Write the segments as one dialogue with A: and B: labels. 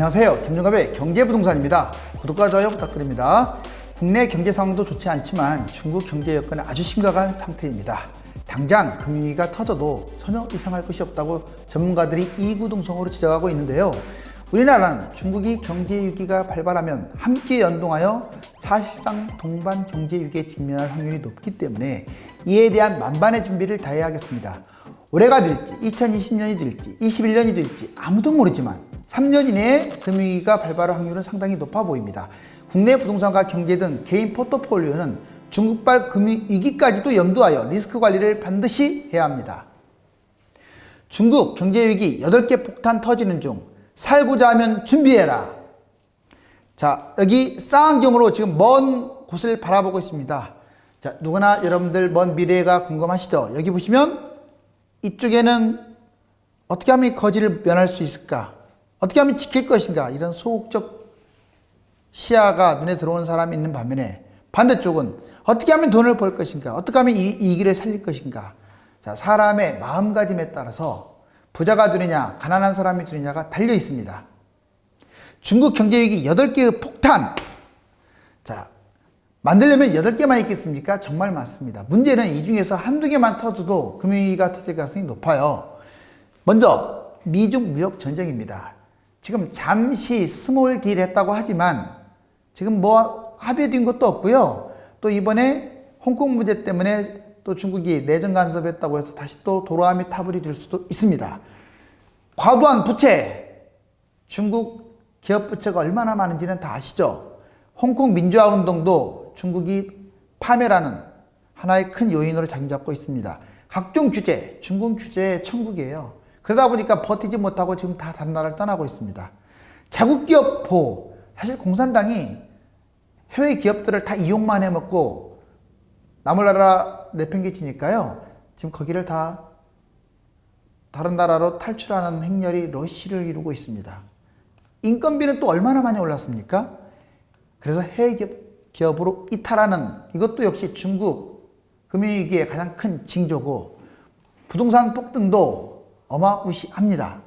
A: 안녕하세요. 김종갑의 경제부동산입니다. 구독과 좋아요 부탁드립니다. 국내 경제 상황도 좋지 않지만 중국 경제 여건은 아주 심각한 상태입니다. 당장 금융위기가 터져도 전혀 이상할 것이 없다고 전문가들이 이구동성으로 지적하고 있는데요. 우리나라는 중국이 경제 위기가 발발하면 함께 연동하여 사실상 동반 경제 위기에 직면할 확률이 높기 때문에 이에 대한 만반의 준비를 다해야 하겠습니다. 올해가 될지 2020년이 될지 21년이 될지 아무도 모르지만 3년 이내에 금융위기가 발발할 확률은 상당히 높아 보입니다. 국내 부동산과 경제 등 개인 포트폴리오는 중국발 금융위기까지도 염두하여 리스크 관리를 반드시 해야 합니다. 중국 경제위기 8개 폭탄 터지는 중 살고자 하면 준비해라. 자, 여기 쌍안경으로 지금 먼 곳을 바라보고 있습니다. 자, 누구나 여러분들 먼 미래가 궁금하시죠? 여기 보시면 이쪽에는 어떻게 하면 거지를 면할 수 있을까? 어떻게 하면 지킬 것인가? 이런 소극적 시야가 눈에 들어오는 사람이 있는 반면에 반대쪽은 어떻게 하면 돈을 벌 것인가? 어떻게 하면 이 길을 살릴 것인가? 자, 사람의 마음가짐에 따라서 부자가 되느냐, 가난한 사람이 되느냐가 달려 있습니다. 중국 경제위기 8개의 폭탄. 자, 만들려면 8개만 있겠습니까? 정말 많습니다. 문제는 이 중에서 한두 개만 터져도 금융위기가 터질 가능성이 높아요. 먼저 미중 무역 전쟁입니다. 지금 잠시 스몰 딜 했다고 하지만 지금 뭐 합의된 것도 없고요. 또 이번에 홍콩 문제 때문에 또 중국이 내정 간섭했다고 해서 다시 또 도로아미 타불이 될 수도 있습니다. 과도한 부채. 중국 기업 부채가 얼마나 많은지는 다 아시죠? 홍콩 민주화 운동도 중국이 파멸하는 하나의 큰 요인으로 자리 잡고 있습니다. 각종 규제, 중국 규제의 천국이에요. 그러다 보니까 버티지 못하고 지금 다 다른 나라를 떠나고 있습니다. 자국 기업 보호. 사실 공산당이 해외 기업들을 다 이용만 해먹고 남을 나라 내팽개치니까요. 지금 거기를 다 다른 나라로 탈출하는 행렬이 러시를 이루고 있습니다. 인건비는 또 얼마나 많이 올랐습니까? 그래서 해외 기업으로 이탈하는 이것도 역시 중국 금융위기의 가장 큰 징조고 부동산 폭등도 어마무시합니다.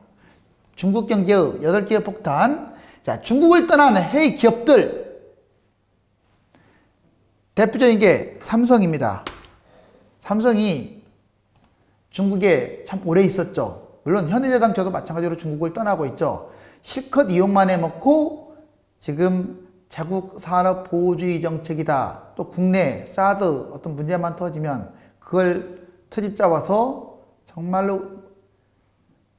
A: 중국 경제의 8개의 폭탄. 자, 중국을 떠나는 해외 기업들. 대표적인 게 삼성입니다. 삼성이 중국에 참 오래 있었죠. 물론 현대자동차도 마찬가지로 중국을 떠나고 있죠. 실컷 이용만 해먹고 지금 자국 산업 보호주의 정책이다. 또 국내 사드 어떤 문제만 터지면 그걸 트집 잡아서 정말로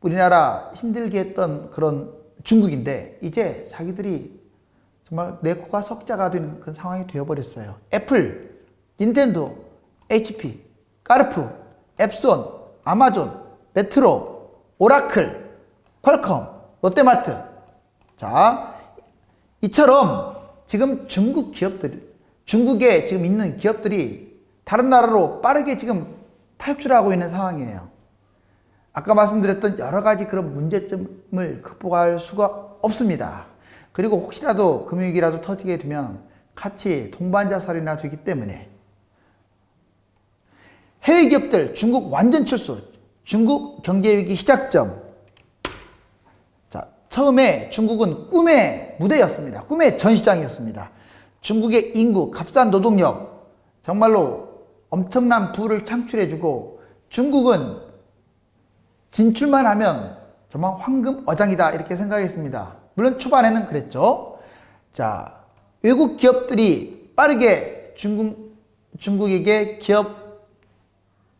A: 우리나라 힘들게 했던 그런 중국인데 이제 자기들이 정말 내 코가 석자가 되는 그런 상황이 되어버렸어요. 애플, 닌텐도, HP, 까르푸, 앱손, 아마존, 메트로, 오라클, 퀄컴, 롯데마트. 자, 이처럼 지금 중국 기업들, 중국에 지금 있는 기업들이 다른 나라로 빠르게 지금 탈출하고 있는 상황이에요. 아까 말씀드렸던 여러 가지 그런 문제점을 극복할 수가 없습니다. 그리고 혹시라도 금융위기라도 터지게 되면 같이 동반자살이나 되기 때문에 해외 기업들 중국 완전 철수, 중국 경제위기 시작점. 자, 처음에 중국은 꿈의 무대였습니다. 꿈의 전시장이었습니다. 중국의 인구, 값싼 노동력, 정말로 엄청난 부를 창출해주고 중국은 진출만 하면 정말 황금 어장이다 이렇게 생각했습니다. 물론 초반에는 그랬죠. 자, 외국 기업들이 빠르게 중국에게 기업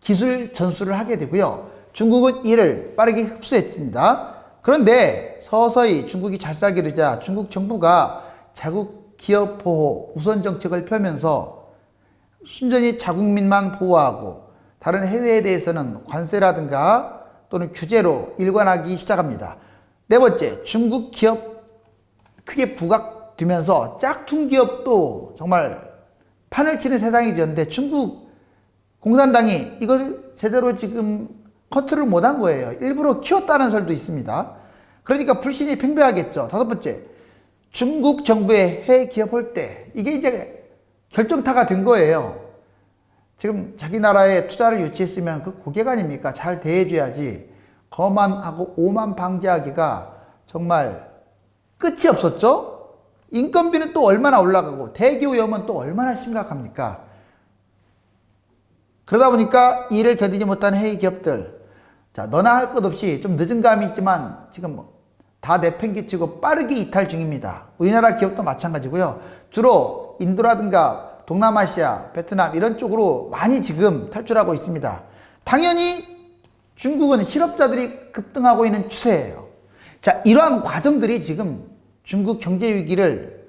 A: 기술 전수를 하게 되고요. 중국은 이를 빠르게 흡수했습니다. 그런데 서서히 중국이 잘 살게 되자 중국 정부가 자국 기업 보호 우선 정책을 펴면서 순전히 자국민만 보호하고 다른 해외에 대해서는 관세라든가 또는 규제로 일관하기 시작합니다. 네 번째, 중국 기업 크게 부각되면서 짝퉁 기업도 정말 판을 치는 세상이 되었는데 중국 공산당이 이걸 제대로 지금 컨트롤 못한 거예요. 일부러 키웠다는 설도 있습니다. 그러니까 불신이 팽배하겠죠. 다섯 번째, 중국 정부의 해외 기업 할 때 이게 이제 결정타가 된 거예요. 지금 자기 나라에 투자를 유치했으면 그 고객 아닙니까? 잘 대해줘야지. 거만하고 오만 방지하기가 정말 끝이 없었죠. 인건비는 또 얼마나 올라가고 대기오염은 또 얼마나 심각합니까? 그러다 보니까 이를 견디지 못한 해외 기업들, 자, 너나 할 것 없이 좀 늦은 감이 있지만 지금 다 내팽개치고 빠르게 이탈 중입니다. 우리나라 기업도 마찬가지고요. 주로 인도라든가 동남아시아, 베트남 이런 쪽으로 많이 지금 탈출하고 있습니다. 당연히 중국은 실업자들이 급등하고 있는 추세예요. 자, 이러한 과정들이 지금 중국 경제 위기를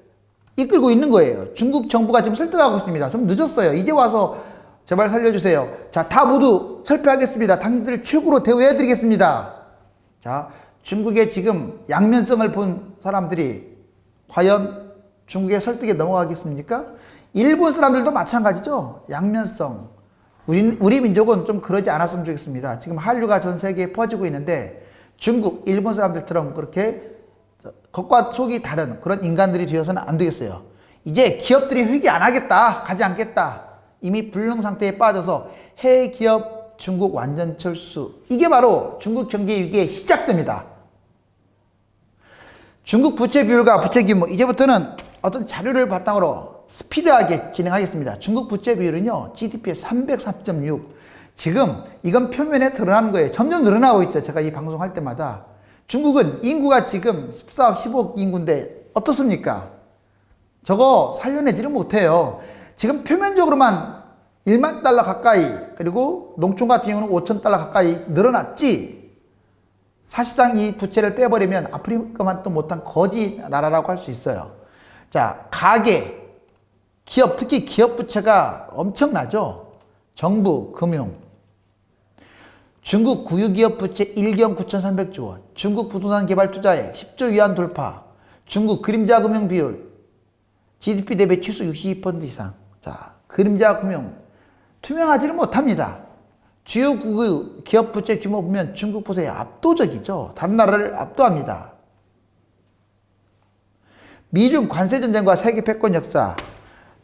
A: 이끌고 있는 거예요. 중국 정부가 지금 설득하고 있습니다. 좀 늦었어요. 이제 와서 제발 살려주세요. 자, 다 모두 철폐하겠습니다. 당신들을 최고로 대우해드리겠습니다. 자, 중국의 지금 양면성을 본 사람들이 과연 중국의 설득에 넘어가겠습니까? 일본 사람들도 마찬가지죠. 양면성. 우리 민족은 좀 그러지 않았으면 좋겠습니다. 지금 한류가 전 세계에 퍼지고 있는데 중국, 일본 사람들처럼 그렇게 겉과 속이 다른 그런 인간들이 되어서는 안 되겠어요. 이제 기업들이 회귀 안 하겠다, 가지 않겠다. 이미 불능 상태에 빠져서 해외 기업 중국 완전 철수. 이게 바로 중국 경제 위기의 시작점이다. 중국 부채 비율과 부채 규모, 이제부터는 어떤 자료를 바탕으로 스피드하게 진행하겠습니다. 중국 부채 비율은요, GDP의 303.6. 지금 이건 표면에 드러나는 거예요. 점점 늘어나고 있죠. 제가 이 방송할 때마다. 중국은 인구가 지금 14억, 15억 인구인데 어떻습니까? 저거 살려내지를 못해요. 지금 표면적으로만 1만 달러 가까이, 그리고 농촌 같은 경우는 5천 달러 가까이 늘어났지. 사실상 이 부채를 빼버리면 아프리카만도 못한 거지 나라라고 할 수 있어요. 자, 가계, 기업, 특히 기업 부채가 엄청나죠. 정부, 금융. 중국 국유기업 부채 1경 9,300조 원, 중국 부동산 개발 투자액 10조 위안 돌파, 중국 그림자 금융 비율, GDP 대비 치수 62% 이상. 자, 그림자 금융 투명하지를 못합니다. 주요 국유 기업 부채 규모 보면 중국 보세요. 압도적이죠. 다른 나라를 압도합니다. 미중 관세 전쟁과 세계 패권 역사.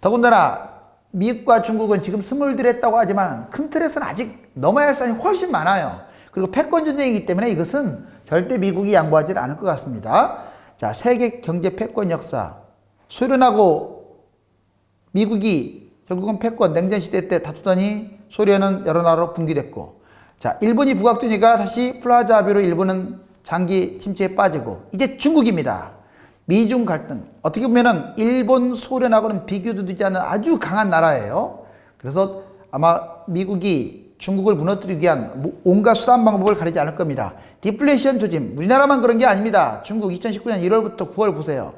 A: 더군다나 미국과 중국은 지금 스물들했다고 하지만 큰 틀에서는 아직 넘어야 할 산이 훨씬 많아요. 그리고 패권 전쟁이기 때문에 이것은 절대 미국이 양보하지 않을 것 같습니다. 자, 세계 경제 패권 역사. 소련하고 미국이 결국은 패권 냉전 시대 때 다투더니 소련은 여러 나라로 분기됐고, 자, 일본이 부각되니까 다시 플라자 합의로 일본은 장기 침체에 빠지고, 이제 중국입니다. 미중 갈등. 어떻게 보면은 일본, 소련하고는 비교도 되지 않는 아주 강한 나라예요. 그래서 아마 미국이 중국을 무너뜨리기 위한 온갖 수단 방법을 가리지 않을 겁니다. 디플레이션 조짐. 우리나라만 그런 게 아닙니다. 중국 2019년 1월부터 9월 보세요.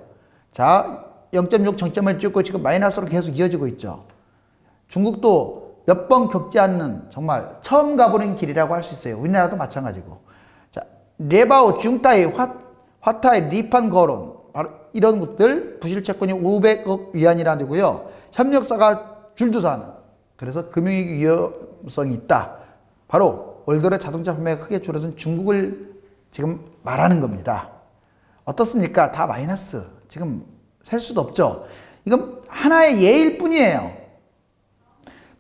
A: 자, 0.6 정점을 찍고 지금 마이너스로 계속 이어지고 있죠. 중국도 몇 번 겪지 않는 정말 처음 가보는 길이라고 할 수 있어요. 우리나라도 마찬가지고. 자, 레바오, 중타이, 화타이, 리판 거론. 바로 이런 것들, 부실 채권이 500억 위안이나 되고요. 협력사가 줄도사는. 그래서 금융위기 위험성이 있다. 바로 올 들어 자동차 판매가 크게 줄어든 중국을 지금 말하는 겁니다. 어떻습니까? 다 마이너스. 지금 셀 수도 없죠. 이건 하나의 예일 뿐이에요.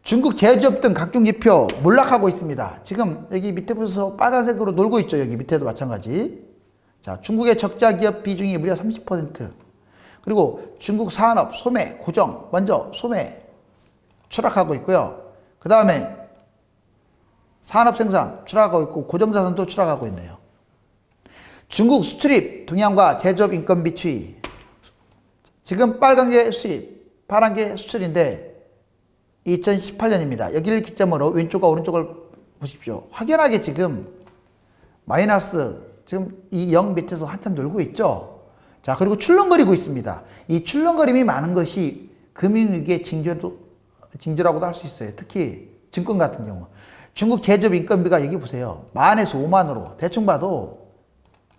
A: 중국 제조업 등 각종 지표 몰락하고 있습니다. 지금 여기 밑에 보셔서 빨간색으로 놀고 있죠. 여기 밑에도 마찬가지. 자, 중국의 적자 기업 비중이 무려 30%. 그리고 중국 산업, 소매, 고정, 먼저 소매 추락하고 있고요. 그 다음에 산업 생산 추락하고 있고, 고정자산도 추락하고 있네요. 중국 수출입 동향과 제조업 인건비 추이. 지금 빨간 게 수입, 파란 게 수출인데 2018년입니다. 여기를 기점으로 왼쪽과 오른쪽을 보십시오. 확연하게 지금 마이너스, 지금 이 0 밑에서 한참 놀고 있죠. 자, 그리고 출렁거리고 있습니다. 이 출렁거림이 많은 것이 금융위기의 징조라고도 할 수 있어요. 특히 증권 같은 경우. 중국 제조업 인건비가 여기 보세요. 만에서 5만으로 대충 봐도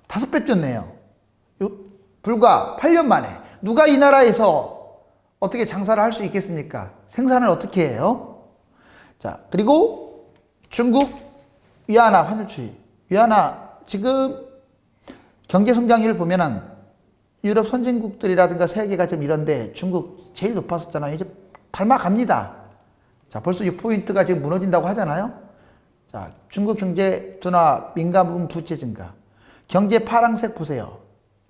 A: 5배 뛰었네요. 불과 8년 만에. 누가 이 나라에서 어떻게 장사를 할 수 있겠습니까? 생산을 어떻게 해요? 자, 그리고 중국 위안화 환율 추이. 위안화 지금 경제 성장률을 보면은 유럽 선진국들이라든가 세계가 좀 이런데 중국 제일 높았었잖아요. 이제 닮아갑니다. 자, 벌써 6포인트가 지금 무너진다고 하잖아요. 자, 중국 경제 둔화, 민간 부분 부채 증가. 경제 파란색 보세요.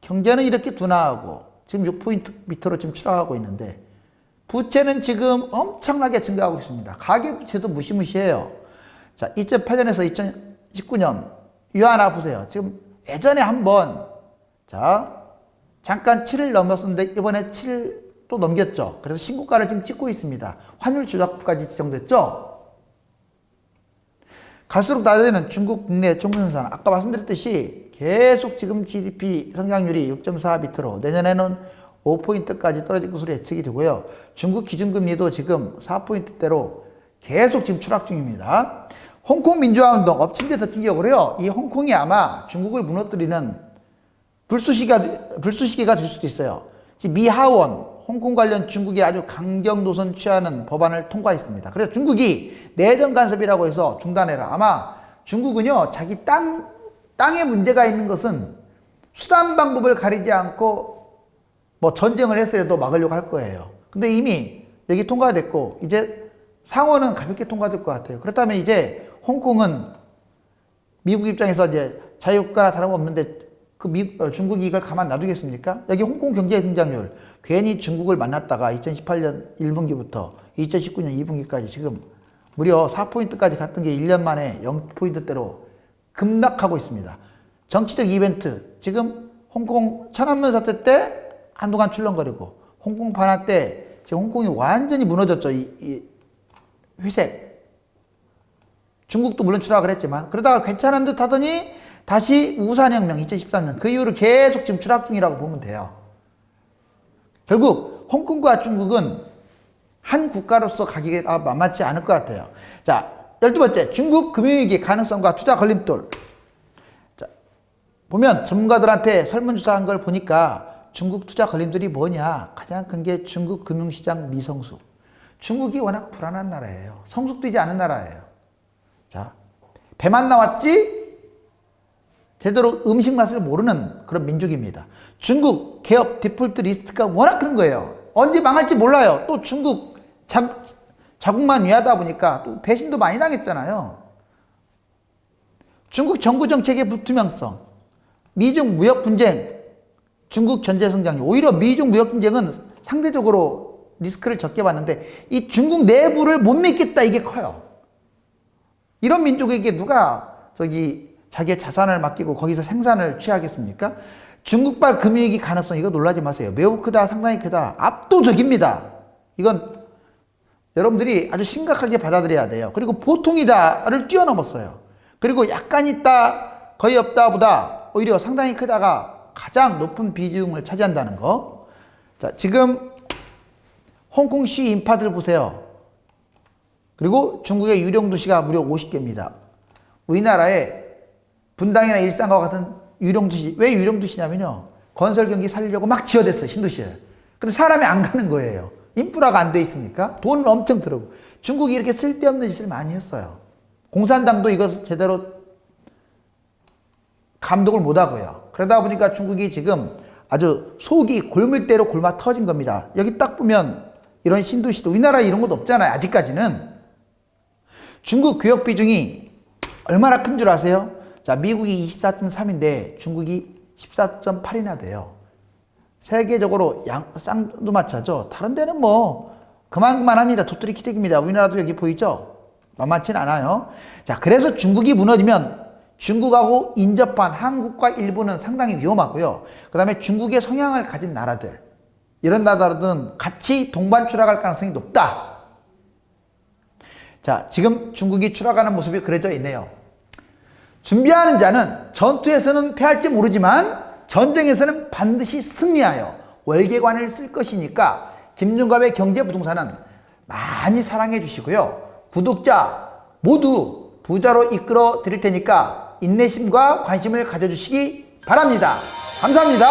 A: 경제는 이렇게 둔화하고 지금 6포인트 밑으로 지금 추락하고 있는데 부채는 지금 엄청나게 증가하고 있습니다. 가계부채도 무시무시해요. 자, 2008년에서 2019년 유한화 보세요. 지금 예전에 한번 자 잠깐 7을 넘었었는데 이번에 7을 또 넘겼죠. 그래서 신고가를 지금 찍고 있습니다. 환율 조작까지 지정됐죠. 갈수록 낮아지는 중국 국내 총생산, 아까 말씀드렸듯이 계속 지금 GDP 성장률이 6.4 밑으로 내년에는 5포인트까지 떨어질 것으로 예측이 되고요. 중국 기준금리도 지금 4포인트대로 계속 지금 추락 중입니다. 홍콩 민주화운동 엎친 데 덮친 격으로요. 이 홍콩이 아마 중국을 무너뜨리는 불쏘시개가 될 수도 있어요. 지금 미하원 홍콩 관련 중국이 아주 강경 노선 취하는 법안을 통과했습니다. 그래서 중국이 내정 간섭이라고 해서 중단해라. 아마 중국은요, 자기 땅에 문제가 있는 것은 수단 방법을 가리지 않고 뭐 전쟁을 했더라도 막으려고 할 거예요. 근데 이미 여기 통과됐고, 이제 상원은 가볍게 통과될 것 같아요. 그렇다면 이제 홍콩은 미국 입장에서 이제 자유국가나 다름없는데 중국이 이걸 가만 놔두겠습니까? 여기 홍콩 경제 성장률 괜히 중국을 만났다가 2018년 1분기부터 2019년 2분기까지 지금 무려 4포인트까지 갔던 게 1년 만에 0포인트대로 급락하고 있습니다. 정치적 이벤트 지금 홍콩 천안문 사태 때 한동안 출렁거리고 홍콩 반환 때 지금 홍콩이 완전히 무너졌죠. 이 회색. 중국도 물론 추락을 했지만 그러다가 괜찮은 듯 하더니 다시 우산혁명 2013년 그 이후로 계속 지금 추락 중이라고 보면 돼요. 결국 홍콩과 중국은 한 국가로서 가기가 만만치 않을 것 같아요. 자, 12번째 중국 금융위기 가능성과 투자 걸림돌. 자, 보면 전문가들한테 설문조사한 걸 보니까 중국 투자 걸림돌이 뭐냐, 가장 큰 게 중국 금융시장 미성숙. 중국이 워낙 불안한 나라예요. 성숙되지 않은 나라예요. 자, 배만 나왔지 제대로 음식 맛을 모르는 그런 민족입니다. 중국 개업 디폴트 리스크가 워낙 큰 거예요. 언제 망할지 몰라요. 또 중국 자국만 위하다 보니까 또 배신도 많이 당했잖아요. 중국 정부 정책의 불투명성, 미중 무역 분쟁, 중국 경제 성장률. 오히려 미중 무역 분쟁은 상대적으로 리스크를 적게 봤는데 이 중국 내부를 못 믿겠다, 이게 커요. 이런 민족에게 누가 자기의 자산을 맡기고 거기서 생산을 취하겠습니까? 중국발 금융위기 가능성, 이거 놀라지 마세요. 매우 크다, 상당히 크다, 압도적입니다. 이건 여러분들이 아주 심각하게 받아들여야 돼요. 그리고 보통이다를 뛰어넘었어요. 그리고 약간 있다, 거의 없다 보다 오히려 상당히 크다가 가장 높은 비중을 차지한다는 거. 자, 지금 홍콩시 인파들 보세요. 그리고 중국의 유령 도시가 무려 50개입니다. 우리나라에 분당이나 일산과 같은 유령도시, 왜 유령도시냐면요, 건설 경기 살리려고 막 지어댔어요, 신도시를. 근데 사람이 안 가는 거예요. 인프라가 안 돼 있으니까 돈을 엄청 들어오고. 중국이 이렇게 쓸데없는 짓을 많이 했어요. 공산당도 이거 제대로 감독을 못 하고요. 그러다 보니까 중국이 지금 아주 속이 골물대로 골마 터진 겁니다. 여기 딱 보면 이런 신도시도, 우리나라에 이런 것도 없잖아요, 아직까지는. 중국 교역 비중이 얼마나 큰 줄 아세요? 자, 미국이 24.3인데 중국이 14.8이나 돼요. 세계적으로 쌍두마차죠. 다른 데는 뭐 그만합니다. 도토리 키tek입니다. 우리나라도 여기 보이죠? 만만치는 않아요. 자, 그래서 중국이 무너지면 중국하고 인접한 한국과 일본은 상당히 위험하고요. 그 다음에 중국의 성향을 가진 나라들, 이런 나라들은 같이 동반 추락할 가능성이 높다. 자, 지금 중국이 추락하는 모습이 그려져 있네요. 준비하는 자는 전투에서는 패할지 모르지만 전쟁에서는 반드시 승리하여 월계관을 쓸 것이니까 김준갑의 경제부동산은 많이 사랑해 주시고요. 구독자 모두 부자로 이끌어 드릴 테니까 인내심과 관심을 가져주시기 바랍니다. 감사합니다.